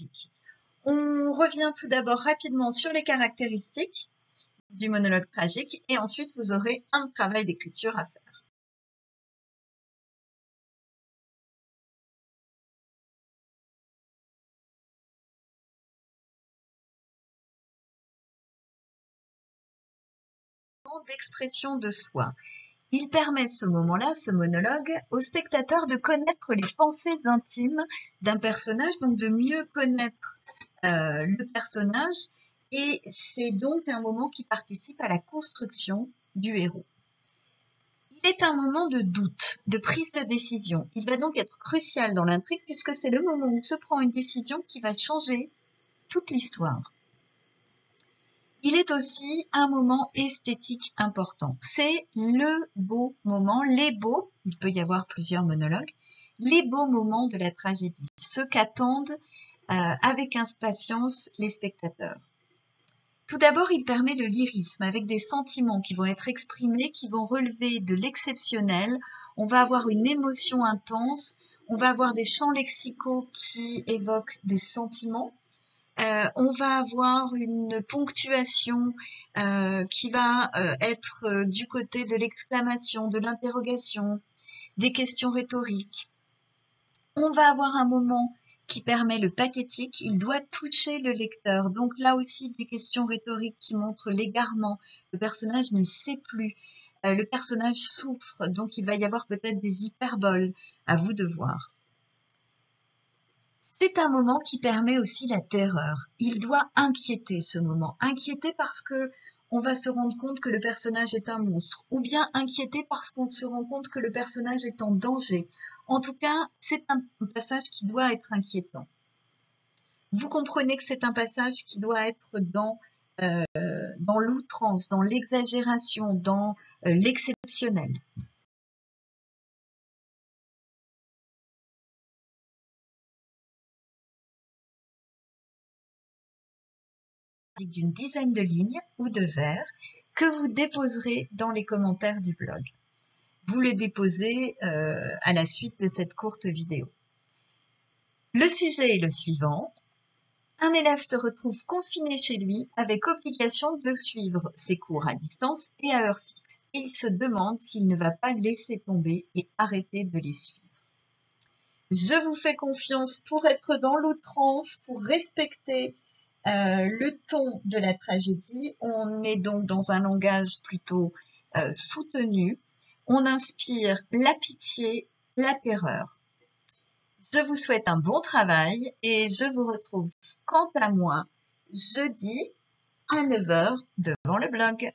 tragique. On revient tout d'abord rapidement sur les caractéristiques du monologue tragique et ensuite vous aurez un travail d'écriture à faire. D'expression de soi. Il permet ce moment-là, ce monologue, au spectateur de connaître les pensées intimes d'un personnage, donc de mieux connaître le personnage, et c'est donc un moment qui participe à la construction du héros. Il est un moment de doute, de prise de décision. Il va donc être crucial dans l'intrigue puisque c'est le moment où se prend une décision qui va changer toute l'histoire. Il est aussi un moment esthétique important. C'est le beau moment, les beaux, il peut y avoir plusieurs monologues, les beaux moments de la tragédie, ceux qu'attendent avec impatience les spectateurs. Tout d'abord, il permet le lyrisme avec des sentiments qui vont être exprimés, qui vont relever de l'exceptionnel. On va avoir une émotion intense, on va avoir des champs lexicaux qui évoquent des sentiments. On va avoir une ponctuation qui va être du côté de l'exclamation, de l'interrogation, des questions rhétoriques. On va avoir un moment qui permet le pathétique, il doit toucher le lecteur. Donc là aussi, des questions rhétoriques qui montrent l'égarement. Le personnage ne sait plus, le personnage souffre, donc il va y avoir peut-être des hyperboles, à vous de voir. C'est un moment qui permet aussi la terreur. Il doit inquiéter ce moment. Inquiéter parce que on va se rendre compte que le personnage est un monstre. Ou bien inquiéter parce qu'on se rend compte que le personnage est en danger. En tout cas, c'est un passage qui doit être inquiétant. Vous comprenez que c'est un passage qui doit être dans l'outrance, dans l'exagération, dans l'exceptionnel. D'une dizaine de lignes ou de vers que vous déposerez dans les commentaires du blog. Vous les déposez à la suite de cette courte vidéo. Le sujet est le suivant. Un élève se retrouve confiné chez lui avec obligation de suivre ses cours à distance et à heure fixe. Il se demande s'il ne va pas laisser tomber et arrêter de les suivre. Je vous fais confiance pour être dans l'outrance, pour respecter le ton de la tragédie. On est donc dans un langage plutôt soutenu. On inspire la pitié, la terreur. Je vous souhaite un bon travail et je vous retrouve quant à moi jeudi à 9 h devant le blog.